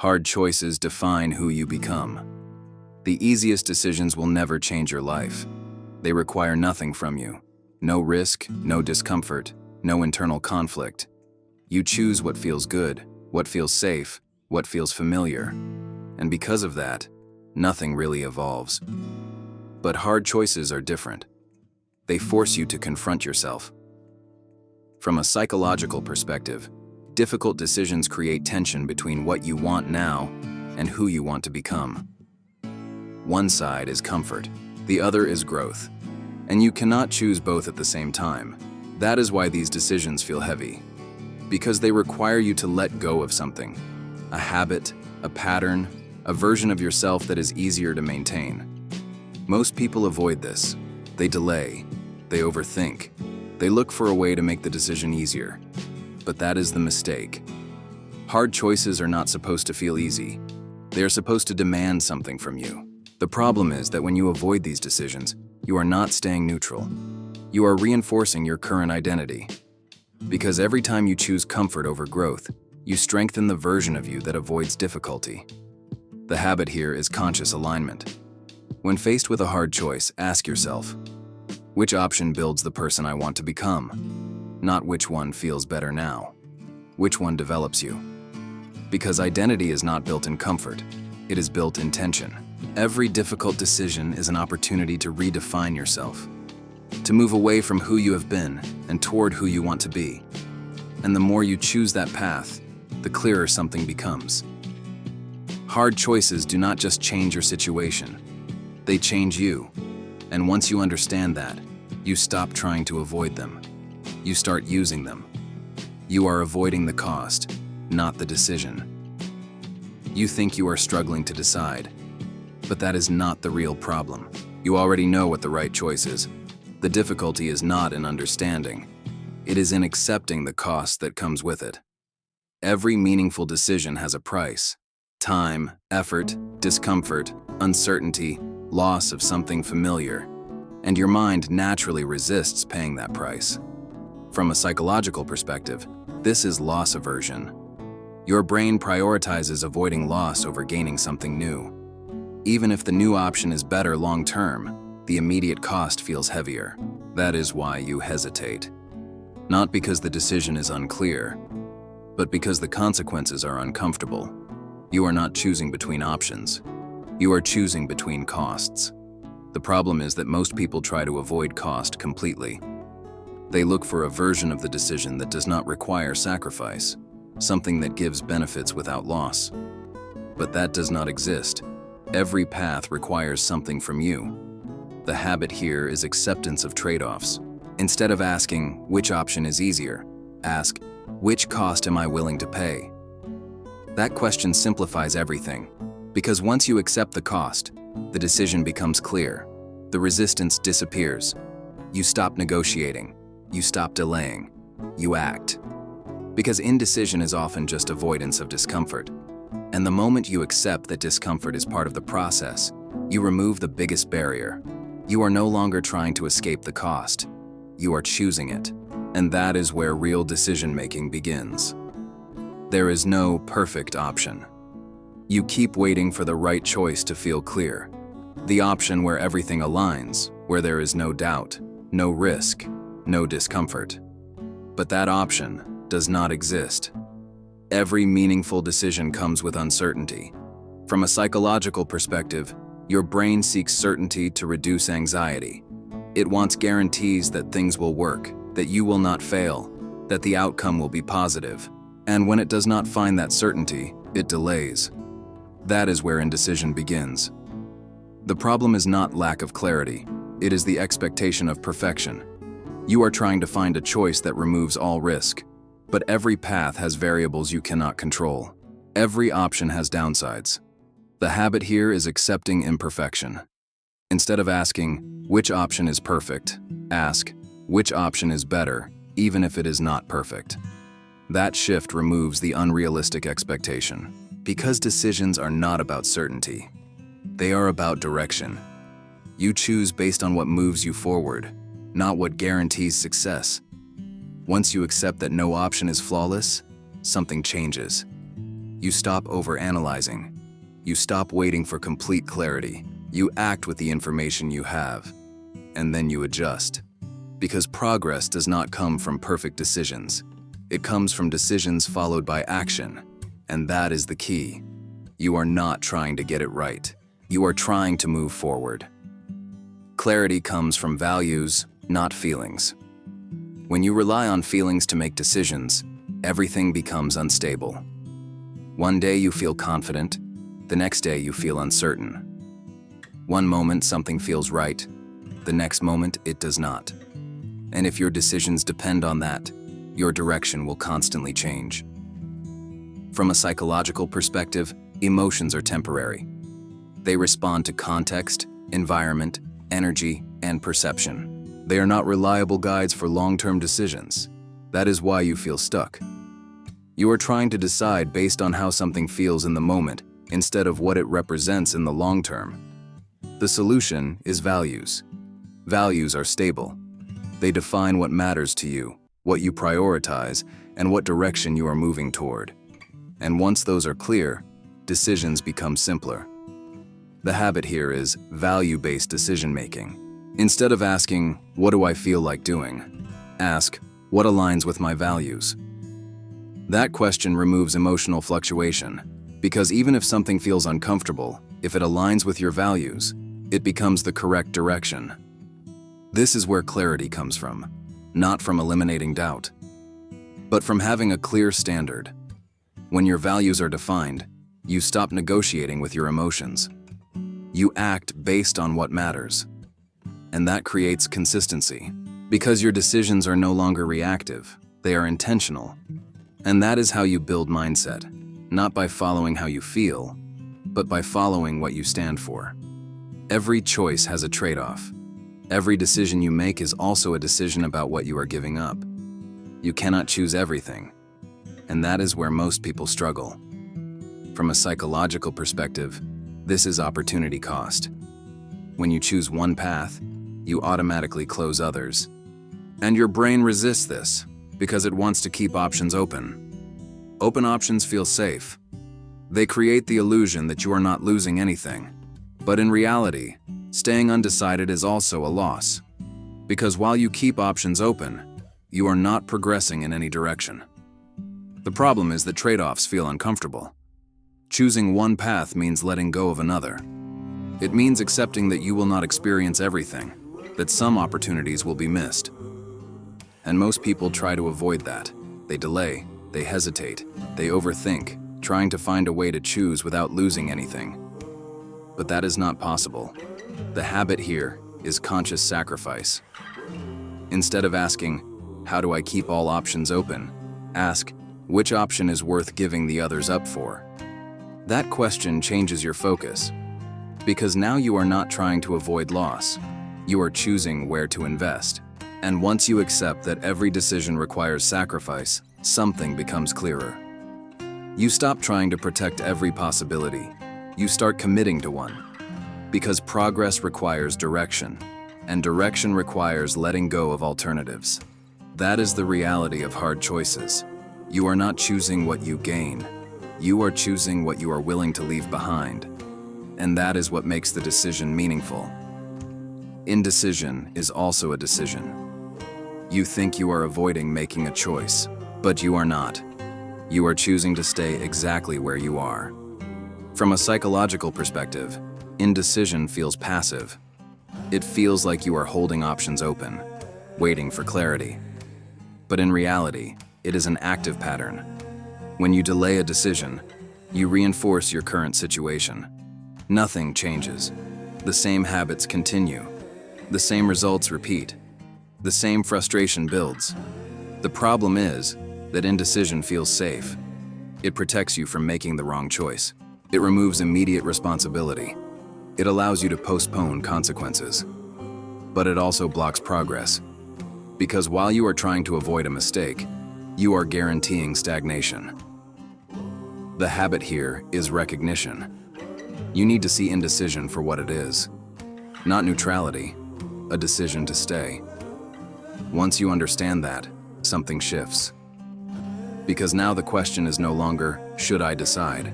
Hard choices define who you become. The easiest decisions will never change your life. They require nothing from you. No risk, no discomfort, no internal conflict. You choose what feels good, what feels safe, what feels familiar. And because of that, nothing really evolves. But hard choices are different. They force you to confront yourself. From a psychological perspective, difficult decisions create tension between what you want now and who you want to become. One side is comfort, the other is growth, and you cannot choose both at the same time. That is why these decisions feel heavy, because they require you to let go of something, a habit, a pattern, a version of yourself that is easier to maintain. Most people avoid this. They delay, they overthink, they look for a way to make the decision easier. But that is the mistake. Hard choices are not supposed to feel easy. They are supposed to demand something from you. The problem is that when you avoid these decisions, you are not staying neutral. You are reinforcing your current identity. Because every time you choose comfort over growth, you strengthen the version of you that avoids difficulty. The habit here is conscious alignment. When faced with a hard choice, ask yourself, which option builds the person I want to become? Not which one feels better now. Which one develops you? Because identity is not built in comfort, it is built in tension. Every difficult decision is an opportunity to redefine yourself, to move away from who you have been and toward who you want to be. And the more you choose that path, the clearer something becomes. Hard choices do not just change your situation, they change you. And once you understand that, you stop trying to avoid them. You start using them. You are avoiding the cost, not the decision. You think you are struggling to decide, but that is not the real problem. You already know what the right choice is. The difficulty is not in understanding. It is in accepting the cost that comes with it. Every meaningful decision has a price. Time, effort, discomfort, uncertainty, loss of something familiar. And your mind naturally resists paying that price. From a psychological perspective, this is loss aversion. Your brain prioritizes avoiding loss over gaining something new. Even if the new option is better long-term, the immediate cost feels heavier. That is why you hesitate. Not because the decision is unclear, but because the consequences are uncomfortable. You are not choosing between options. You are choosing between costs. The problem is that most people try to avoid cost completely. They look for a version of the decision that does not require sacrifice, something that gives benefits without loss. But that does not exist. Every path requires something from you. The habit here is acceptance of trade-offs. Instead of asking, which option is easier, ask, which cost am I willing to pay? That question simplifies everything, because once you accept the cost, the decision becomes clear. The resistance disappears. You stop negotiating. You stop delaying. You act. Because indecision is often just avoidance of discomfort. And the moment you accept that discomfort is part of the process, you remove the biggest barrier. You are no longer trying to escape the cost. You are choosing it. And that is where real decision-making begins. There is no perfect option. You keep waiting for the right choice to feel clear. The option where everything aligns, where there is no doubt, no risk, no discomfort. But that option does not exist. Every meaningful decision comes with uncertainty. From a psychological perspective, your brain seeks certainty to reduce anxiety. It wants guarantees that things will work, that you will not fail, that the outcome will be positive. And when it does not find that certainty, it delays. That is where indecision begins. The problem is not lack of clarity, it is the expectation of perfection. You are trying to find a choice that removes all risk, but every path has variables you cannot control. Every option has downsides. The habit here is accepting imperfection. Instead of asking, which option is perfect, ask, which option is better, even if it is not perfect. That shift removes the unrealistic expectation. Because decisions are not about certainty. They are about direction. You choose based on what moves you forward, not what guarantees success. Once you accept that no option is flawless, something changes. You stop overanalyzing. You stop waiting for complete clarity. You act with the information you have, and then you adjust. Because progress does not come from perfect decisions. It comes from decisions followed by action, and that is the key. You are not trying to get it right. You are trying to move forward. Clarity comes from values, not feelings. When you rely on feelings to make decisions, everything becomes unstable. One day you feel confident, the next day you feel uncertain. One moment something feels right, the next moment it does not. And if your decisions depend on that, your direction will constantly change. From a psychological perspective, emotions are temporary. They respond to context, environment, energy, and perception. They are not reliable guides for long-term decisions. That is why you feel stuck. You are trying to decide based on how something feels in the moment instead of what it represents in the long term. The solution is values. Values are stable. They define what matters to you, what you prioritize, and what direction you are moving toward. And once those are clear, decisions become simpler. The habit here is value-based decision-making. Instead of asking, "What do I feel like doing?" ask, "What aligns with my values?" That question removes emotional fluctuation, because even if something feels uncomfortable, if it aligns with your values, it becomes the correct direction. This is where clarity comes from, not from eliminating doubt, but from having a clear standard. When your values are defined, you stop negotiating with your emotions. You act based on what matters. And that creates consistency, because your decisions are no longer reactive, they are intentional. And that is how you build mindset, not by following how you feel, but by following what you stand for. Every choice has a trade-off. Every decision you make is also a decision about what you are giving up. You cannot choose everything, and that is where most people struggle. From a psychological perspective, this is opportunity cost. When you choose one path, you automatically close others. And your brain resists this, because it wants to keep options open. Open options feel safe. They create the illusion that you are not losing anything. But in reality, staying undecided is also a loss. Because while you keep options open, you are not progressing in any direction. The problem is that trade-offs feel uncomfortable. Choosing one path means letting go of another. It means accepting that you will not experience everything, that some opportunities will be missed. And most people try to avoid that. They delay, they hesitate, they overthink, trying to find a way to choose without losing anything. But that is not possible. The habit here is conscious sacrifice. Instead of asking, "How do I keep all options open?" ask, "Which option is worth giving the others up for?" That question changes your focus, because now you are not trying to avoid loss. You are choosing where to invest. And once you accept that every decision requires sacrifice, something becomes clearer. You stop trying to protect every possibility. You start committing to one. Because progress requires direction, and direction requires letting go of alternatives. That is the reality of hard choices. You are not choosing what you gain. You are choosing what you are willing to leave behind. And that is what makes the decision meaningful. Indecision is also a decision. You think you are avoiding making a choice, but you are not. You are choosing to stay exactly where you are. From a psychological perspective, indecision feels passive. It feels like you are holding options open, waiting for clarity. But in reality, it is an active pattern. When you delay a decision, you reinforce your current situation. Nothing changes. The same habits continue. The same results repeat. The same frustration builds. The problem is that indecision feels safe. It protects you from making the wrong choice. It removes immediate responsibility. It allows you to postpone consequences. But it also blocks progress. Because while you are trying to avoid a mistake, you are guaranteeing stagnation. The habit here is recognition. You need to see indecision for what it is. Not neutrality, a decision to stay. Once you understand that, something shifts. Because now the question is no longer, should I decide?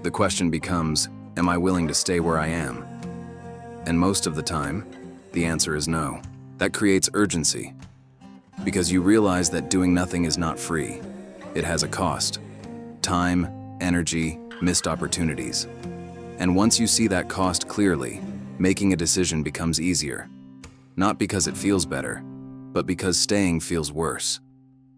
The question becomes, am I willing to stay where I am? And most of the time, the answer is no. That creates urgency, because you realize that doing nothing is not free. It has a cost. Time, energy, missed opportunities. And once you see that cost clearly, making a decision becomes easier. Not because it feels better, but because staying feels worse.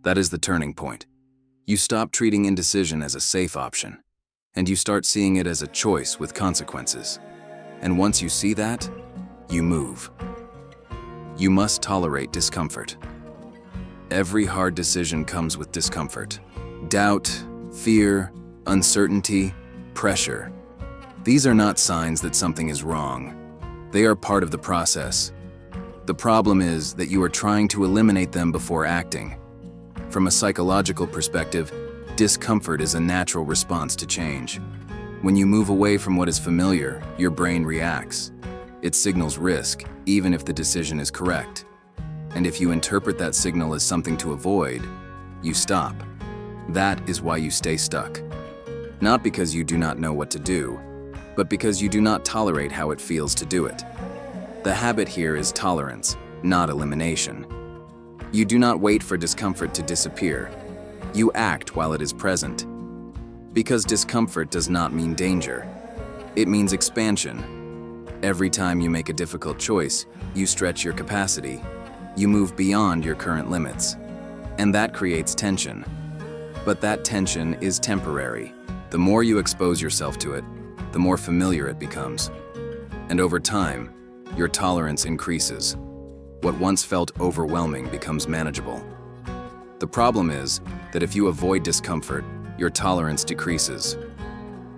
That is the turning point. You stop treating indecision as a safe option, and you start seeing it as a choice with consequences. And once you see that, you move. You must tolerate discomfort. Every hard decision comes with discomfort. Doubt, fear, uncertainty, pressure. These are not signs that something is wrong. They are part of the process. The problem is that you are trying to eliminate them before acting. From a psychological perspective, discomfort is a natural response to change. When you move away from what is familiar, your brain reacts. It signals risk, even if the decision is correct. And if you interpret that signal as something to avoid, you stop. That is why you stay stuck. Not because you do not know what to do, but because you do not tolerate how it feels to do it. The habit here is tolerance, not elimination. You do not wait for discomfort to disappear. You act while it is present. Because discomfort does not mean danger. It means expansion. Every time you make a difficult choice, you stretch your capacity. You move beyond your current limits. And that creates tension. But that tension is temporary. The more you expose yourself to it, the more familiar it becomes. And over time, your tolerance increases. What once felt overwhelming becomes manageable. The problem is that if you avoid discomfort, your tolerance decreases.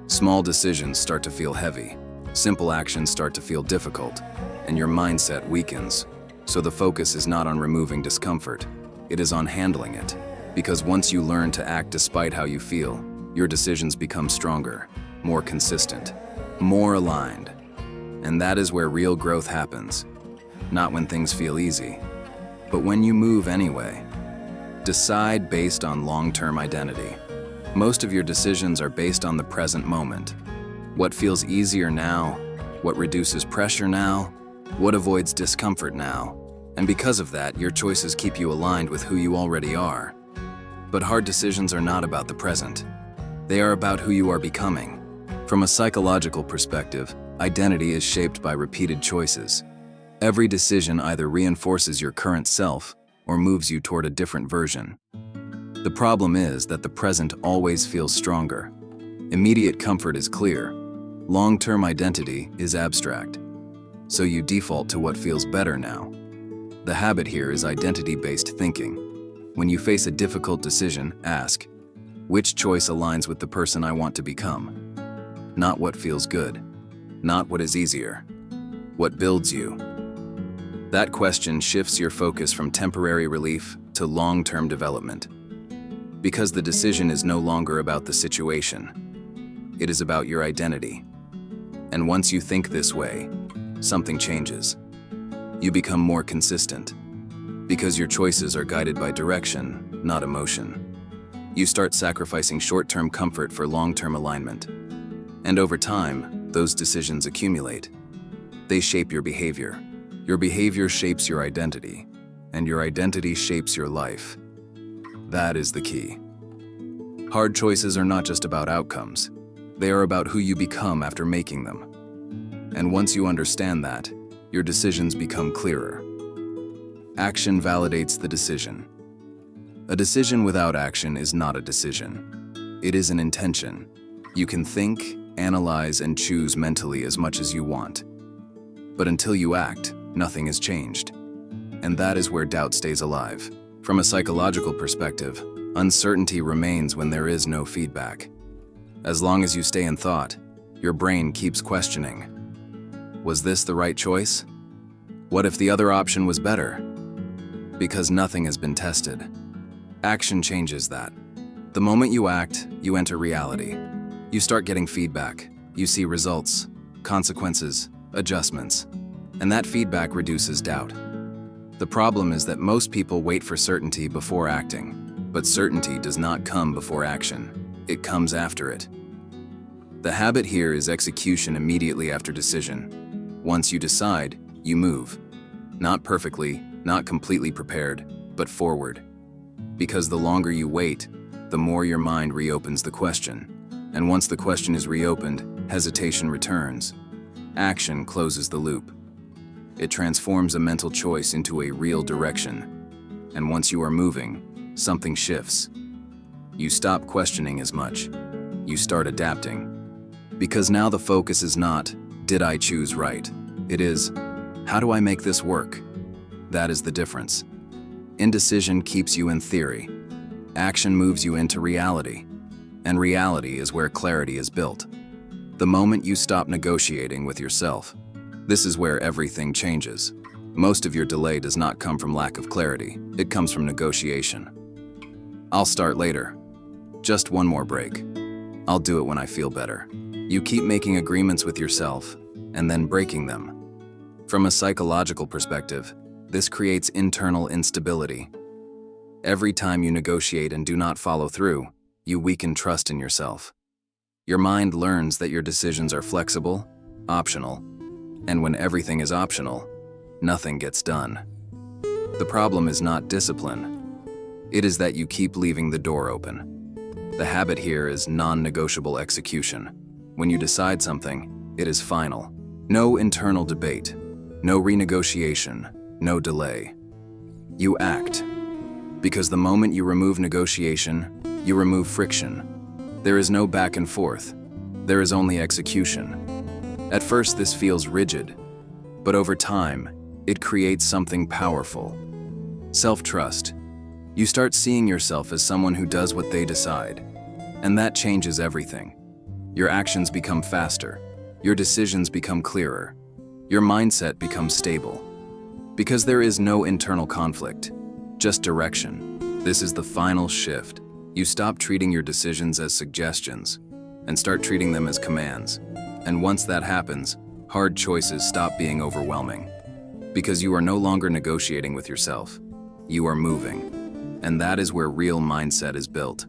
Small decisions start to feel heavy. Simple actions start to feel difficult, and your mindset weakens. So the focus is not on removing discomfort, it is on handling it. Because once you learn to act despite how you feel, your decisions become stronger, more consistent, more aligned. And that is where real growth happens. Not when things feel easy, but when you move anyway. Decide based on long-term identity. Most of your decisions are based on the present moment. What feels easier now? What reduces pressure now? What avoids discomfort now? And because of that, your choices keep you aligned with who you already are. But hard decisions are not about the present. They are about who you are becoming. From a psychological perspective, identity is shaped by repeated choices. Every decision either reinforces your current self or moves you toward a different version. The problem is that the present always feels stronger. Immediate comfort is clear. Long-term identity is abstract. So you default to what feels better now. The habit here is identity-based thinking. When you face a difficult decision, ask, which choice aligns with the person I want to become? Not what feels good. Not what is easier. What builds you? That question shifts your focus from temporary relief to long-term development. Because the decision is no longer about the situation. It is about your identity. And once you think this way, something changes. You become more consistent. Because your choices are guided by direction, not emotion. You start sacrificing short-term comfort for long-term alignment. And over time, those decisions accumulate. They shape your behavior. Your behavior shapes your identity, and your identity shapes your life. That is the key. Hard choices are not just about outcomes. They are about who you become after making them. And once you understand that, your decisions become clearer. Action validates the decision. A decision without action is not a decision. It is an intention. You can think, analyze, and choose mentally as much as you want. But until you act, nothing has changed. And that is where doubt stays alive. From a psychological perspective, uncertainty remains when there is no feedback. As long as you stay in thought, your brain keeps questioning. Was this the right choice? What if the other option was better? Because nothing has been tested. Action changes that. The moment you act, you enter reality. You start getting feedback. You see results, consequences, adjustments. And that feedback reduces doubt. The problem is that most people wait for certainty before acting. But certainty does not come before action. It comes after it. The habit here is execution immediately after decision. Once you decide, you move. Not perfectly, not completely prepared, but forward. Because the longer you wait, the more your mind reopens the question. And once the question is reopened, hesitation returns. Action closes the loop. It transforms a mental choice into a real direction. And once you are moving, something shifts. You stop questioning as much. You start adapting. Because now the focus is not, did I choose right? It is, how do I make this work? That is the difference. Indecision keeps you in theory. Action moves you into reality. And reality is where clarity is built. The moment you stop negotiating with yourself, this is where everything changes. Most of your delay does not come from lack of clarity. It comes from negotiation. I'll start later. Just one more break. I'll do it when I feel better. You keep making agreements with yourself and then breaking them. From a psychological perspective, this creates internal instability. Every time you negotiate and do not follow through, you weaken trust in yourself. Your mind learns that your decisions are flexible, optional, and when everything is optional, nothing gets done. The problem is not discipline. It is that you keep leaving the door open. The habit here is non-negotiable execution. When you decide something, it is final. No internal debate, no renegotiation, no delay. You act. Because the moment you remove negotiation, you remove friction. There is no back and forth. There is only execution. At first, this feels rigid, but over time, it creates something powerful. Self-trust. You start seeing yourself as someone who does what they decide, and that changes everything. Your actions become faster. Your decisions become clearer. Your mindset becomes stable. Because there is no internal conflict, just direction. This is the final shift. You stop treating your decisions as suggestions and start treating them as commands. And once that happens, hard choices stop being overwhelming. Because you are no longer negotiating with yourself. You are moving. And that is where real mindset is built.